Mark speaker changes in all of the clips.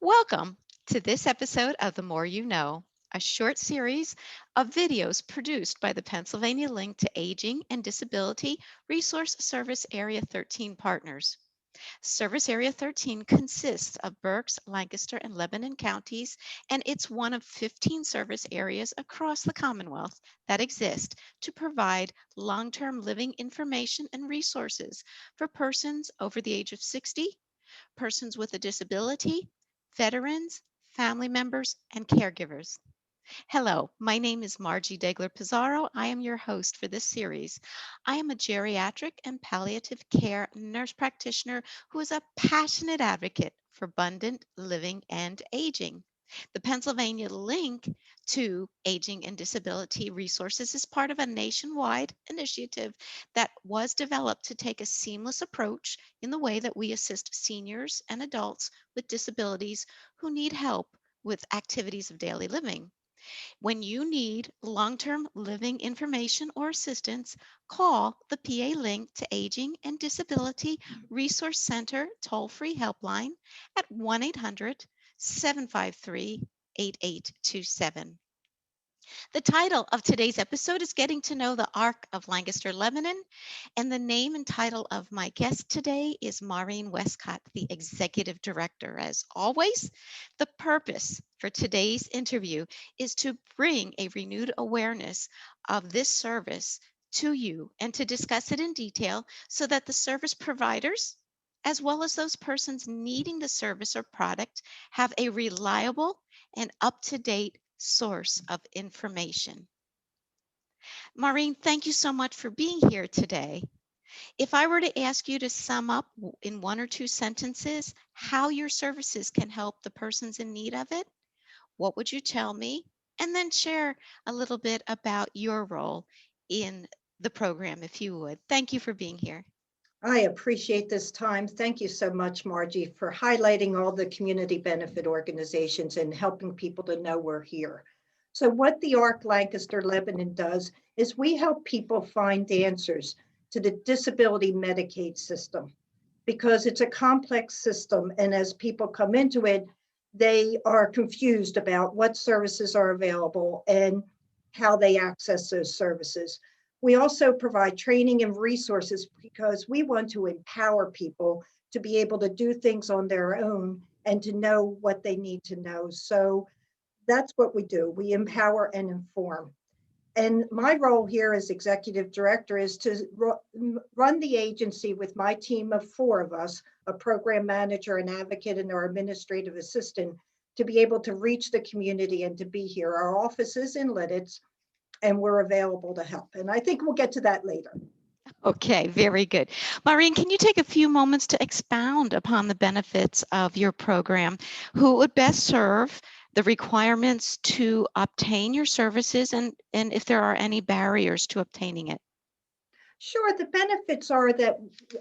Speaker 1: Welcome to this episode of The More You Know, a short series of videos produced by the Pennsylvania Link to Aging and Disability Resource Service Area 13 partners. Service Area 13 consists of Berks, Lancaster, and Lebanon counties, and it's one of 15 service areas across the Commonwealth that exist to provide long-term living information and resources for persons over the age of 60, persons with a disability, veterans, family members, and caregivers. Hello, my name is Margie Degler Pizarro. I am your host for this series. I am a geriatric and palliative care nurse practitioner who is a passionate advocate for abundant living and aging. The Pennsylvania Link to Aging and Disability Resources is part of a nationwide initiative that was developed to take a seamless approach in the way that we assist seniors and adults with disabilities who need help with activities of daily living. When you need long-term living information or assistance, call the PA Link to Aging and Disability Resource Center toll-free helpline at 1-800-753-8827. The title of today's episode is Getting to Know the Arc of Lancaster, Lebanon, and the name and title of my guest today is Maureen Westcott, the Executive Director. As always, the purpose for today's interview is to bring a renewed awareness of this service to you and to discuss it in detail so that the service providers, as well as those persons needing the service or product, have a reliable and up-to-date source of information. Maureen, thank you so much for being here today. If I were to ask you to sum up in one or two sentences how your services can help the persons in need of it, what would you tell me? And then share a little bit about your role in the program, if you would. Thank you for being here.
Speaker 2: I appreciate this time. Thank you so much, Margie, for highlighting all the community benefit organizations and helping people to know we're here. So what the ARC Lancaster Lebanon does is we help people find answers to the disability Medicaid system because it's a complex system. And as people come into it, they are confused about what services are available and how they access those services. We also provide training and resources because we want to empower people to be able to do things on their own and to know what they need to know. So that's what we do. We empower and inform. And my role here as executive director is to run the agency with my team of four of us, a program manager, an advocate, and our administrative assistant, to be able to reach the community and to be here. Our office is in Lidditz, and we're available to help. And I think we'll get to that later.
Speaker 1: Okay, very good. Maureen, can you take a few moments to expound upon the benefits of your program? Who would best serve, the requirements to obtain your services, and if there are any barriers to obtaining it?
Speaker 2: Sure, the benefits are that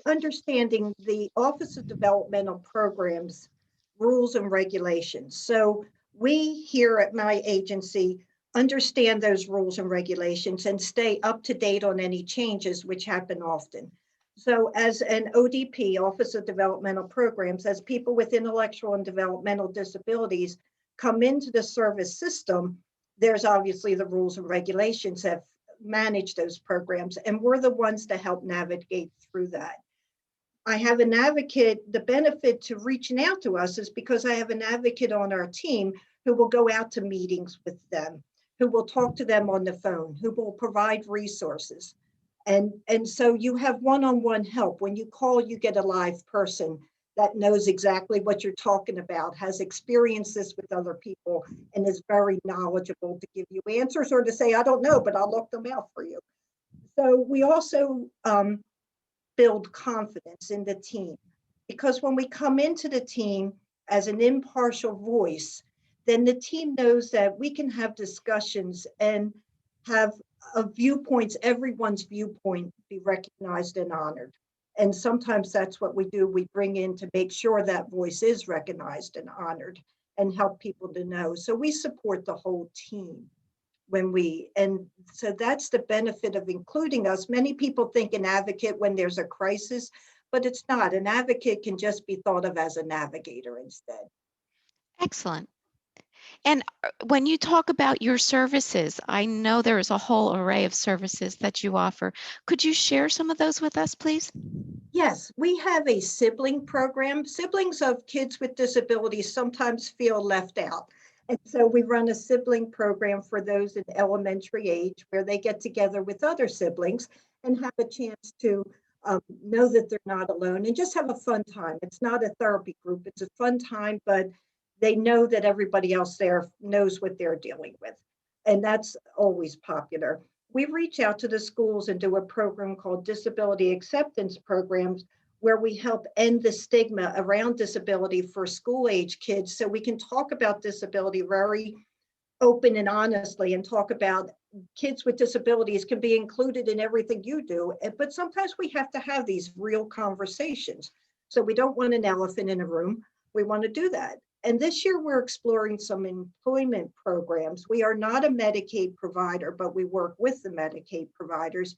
Speaker 2: understanding the Office of Developmental Programs rules and regulations. So we here at my agency understand those rules and regulations and stay up to date on any changes which happen often. So as an ODP, Office of Developmental Programs, as people with intellectual and developmental disabilities come into the service system, there's obviously the rules and regulations that manage those programs, and we're the ones to help navigate through that. I have an advocate. The benefit to reaching out to us is because I have an advocate on our team who will go out to meetings with them, who will talk to them on the phone, who will provide resources. And so you have one-on-one help. When you call, you get a live person that knows exactly what you're talking about, has experienced this with other people, and is very knowledgeable to give you answers or to say, I don't know, but I'll look them out for you. So we also build confidence in the team, because when we come into the team as an impartial voice, then the team knows that we can have discussions and have viewpoints, everyone's viewpoint be recognized and honored. And sometimes that's what we do. We bring in to make sure that voice is recognized and honored and help people to know. So we support the whole team and so that's the benefit of including us. Many people think an advocate when there's a crisis, but it's not. An advocate can just be thought of as a navigator instead.
Speaker 1: Excellent. And when you talk about your services, I know there is a whole array of services that you offer. Could you share some of those with us, please?
Speaker 2: Yes, we have a sibling program. Siblings of kids with disabilities sometimes feel left out. And so we run a sibling program for those in elementary age where they get together with other siblings and have a chance to know that they're not alone and just have a fun time. It's not a therapy group, it's a fun time, but they know that everybody else there knows what they're dealing with. And that's always popular. We reach out to the schools and do a program called disability acceptance programs where we help end the stigma around disability for school age kids so we can talk about disability very open and honestly and talk about kids with disabilities can be included in everything you do, but sometimes we have to have these real conversations. So we don't want an elephant in a room. We want to do that. And this year we're exploring some employment programs. We are not a Medicaid provider, but we work with the Medicaid providers.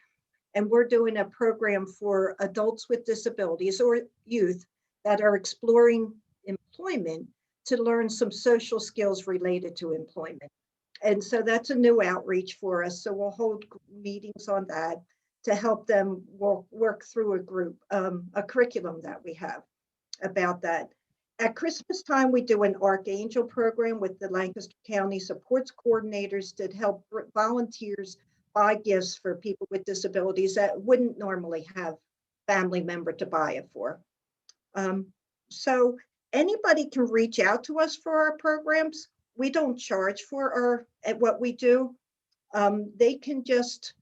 Speaker 2: And we're doing a program for adults with disabilities or youth that are exploring employment to learn some social skills related to employment. And so that's a new outreach for us. So we'll hold meetings on that to help them work through a curriculum that we have about that. At Christmas time, we do an Archangel program with the Lancaster County Supports Coordinators to help volunteers buy gifts for people with disabilities that wouldn't normally have family member to buy it for. So anybody can reach out to us for our programs. We don't charge for at what we do. They can just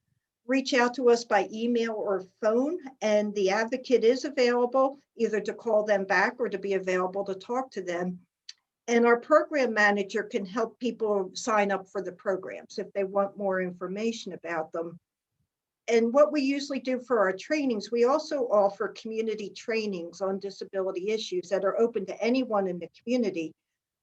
Speaker 2: reach out to us by email or phone, and the advocate is available either to call them back or to be available to talk to them. And our program manager can help people sign up for the programs if they want more information about them. And what we usually do for our trainings, we also offer community trainings on disability issues that are open to anyone in the community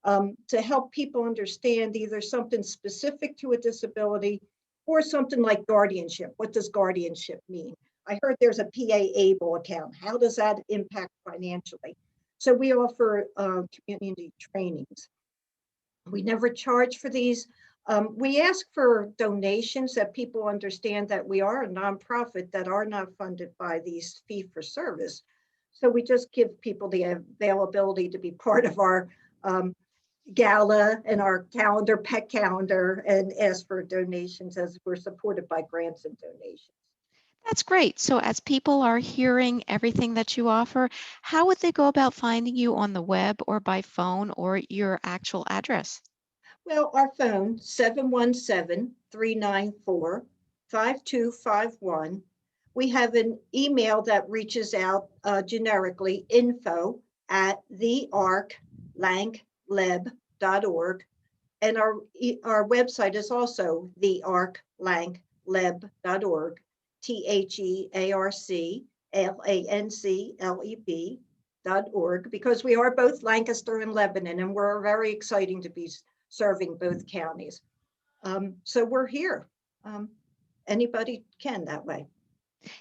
Speaker 2: to help people understand either something specific to a disability or something like guardianship. What does guardianship mean? I heard there's a PA able account. How does that impact financially? So we offer community trainings. We never charge for these. We ask for donations that people understand that we are a nonprofit that are not funded by these fee for service. So we just give people the availability to be part of our gala and our calendar, pet calendar, and ask for donations as we're supported by grants and donations.
Speaker 1: That's great. So as people are hearing everything that you offer, how would they go about finding you on the web or by phone or your actual address?
Speaker 2: Well, our phone, 717-394-5251. We have an email that reaches out generically, info@ thearclankleb.org. And our website is also thearclankleb.org, TheArclankleb.org, because we are both Lancaster and Lebanon, and we're very exciting to be serving both counties. So we're here. Anybody can that way.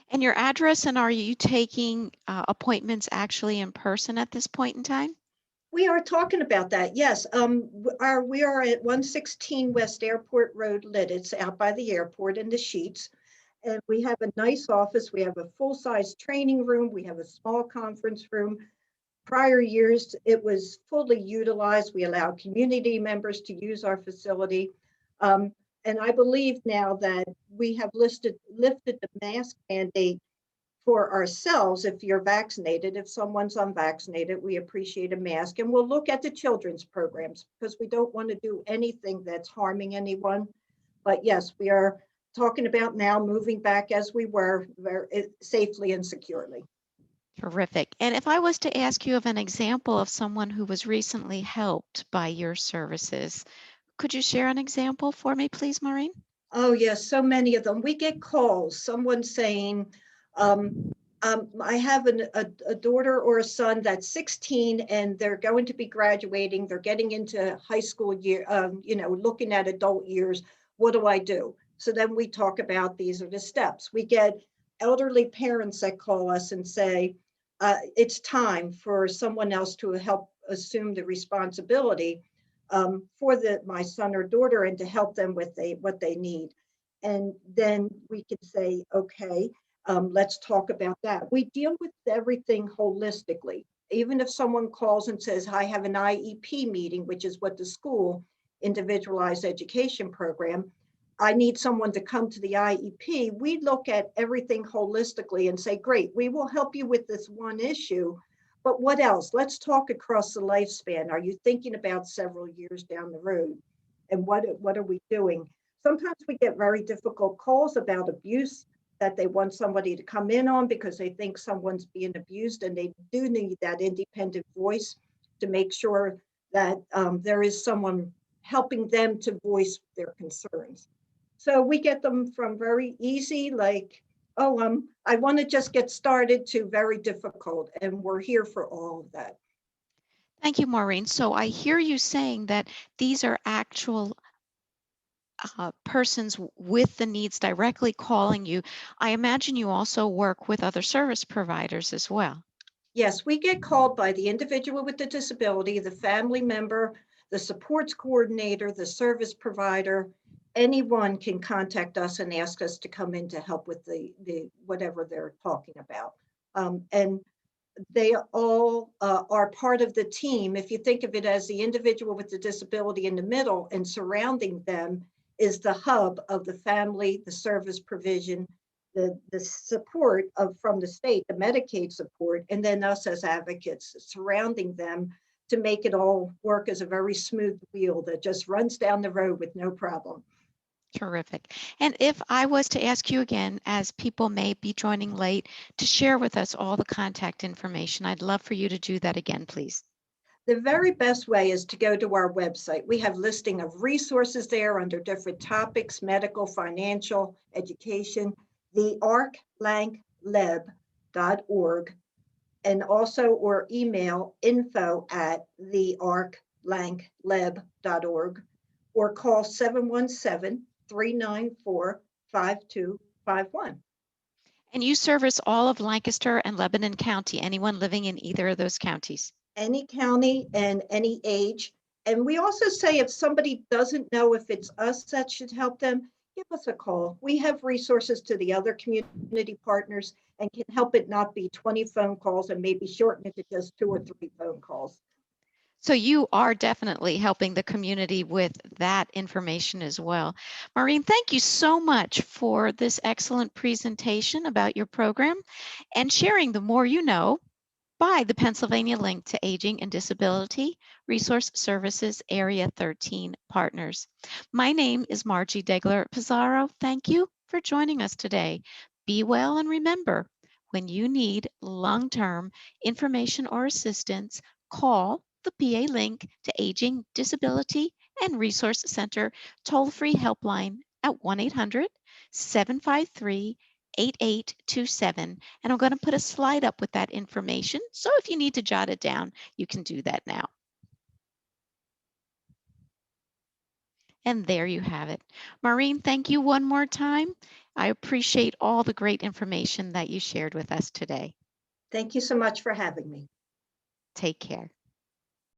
Speaker 1: And your address, and are you taking appointments actually in person at this point in time?
Speaker 2: We are talking about that. Yes. We are at 116 West Airport Road, Lidditz, out by the airport in the Sheets. And we have a nice office. We have a full-size training room. We have a small conference room. Prior years, it was fully utilized. We allowed community members to use our facility. And I believe now that we have lifted the mask mandate for ourselves. If you're vaccinated, if someone's unvaccinated, we appreciate a mask. And we'll look at the children's programs because we don't want to do anything that's harming anyone. But yes, we are talking about now moving back as we were, very safely and securely.
Speaker 1: Terrific. And if I was to ask you of an example of someone who was recently helped by your services, could you share an example for me, please, Maureen?
Speaker 2: Oh, yes, so many of them. We get calls, someone saying, I have a daughter or a son that's 16 and they're going to be graduating. They're getting into high school year, looking at adult years. What do I do? So then we talk about these are the steps. We get elderly parents that call us and say, it's time for someone else to help assume the responsibility. my son or daughter and to help them with what they need. And then we could say, okay, let's talk about that. We deal with everything holistically. Even if someone calls and says, I have an IEP meeting, which is what the school, individualized education program, I need someone to come to the IEP. We look at everything holistically and say, great, we will help you with this one issue, but what else? Let's talk across the lifespan. Are you thinking about several years down the road? And what are we doing? Sometimes we get very difficult calls about abuse that they want somebody to come in on because they think someone's being abused, and they do need that independent voice to make sure that there is someone helping them to voice their concerns. So we get them from very easy, like, oh, I want to just get started, to very difficult, and we're here for all of that.
Speaker 1: Thank you, Maureen. So I hear you saying that these are actual persons with the needs directly calling you. I imagine you also work with other service providers as well.
Speaker 2: Yes, we get called by the individual with the disability, the family member, the supports coordinator, the service provider. Anyone can contact us and ask us to come in to help with the whatever they're talking about. And they all are part of the team. If you think of it as the individual with the disability in the middle, and surrounding them is the hub of the family, the service provision, the support from the state, the Medicaid support, and then us as advocates surrounding them to make it all work as a very smooth wheel that just runs down the road with no problem.
Speaker 1: Terrific. And if I was to ask you again, as people may be joining late, to share with us all the contact information, I'd love for you to do that again, please.
Speaker 2: The very best way is to go to our website. We have listing of resources there under different topics: medical, financial, education, the arclankleb.org, and also or email info@thearclankleb.org, or call 717-394-5251.
Speaker 1: And you service all of Lancaster and Lebanon County, anyone living in either of those counties.
Speaker 2: Any county and any age. And we also say, if somebody doesn't know if it's us that should help them, give us a call. We have resources to the other community partners and can help it not be 20 phone calls, and maybe shorten it to just 2 or 3 phone calls.
Speaker 1: So you are definitely helping the community with that information as well. Maureen, thank you so much for this excellent presentation about your program and sharing The More You Know by the Pennsylvania Link to Aging and Disability Resource Services Area 13 Partners. My name is Margie Degler Pizarro. Thank you for joining us today. Be well, and remember, when you need long-term information or assistance, call the PA Link to Aging, Disability, and Resource Center toll-free helpline at 1-800-753-8827. And I'm going to put a slide up with that information. So if you need to jot it down, you can do that now. And there you have it. Maureen, thank you one more time. I appreciate all the great information that you shared with us today.
Speaker 2: Thank you so much for having me.
Speaker 1: Take care.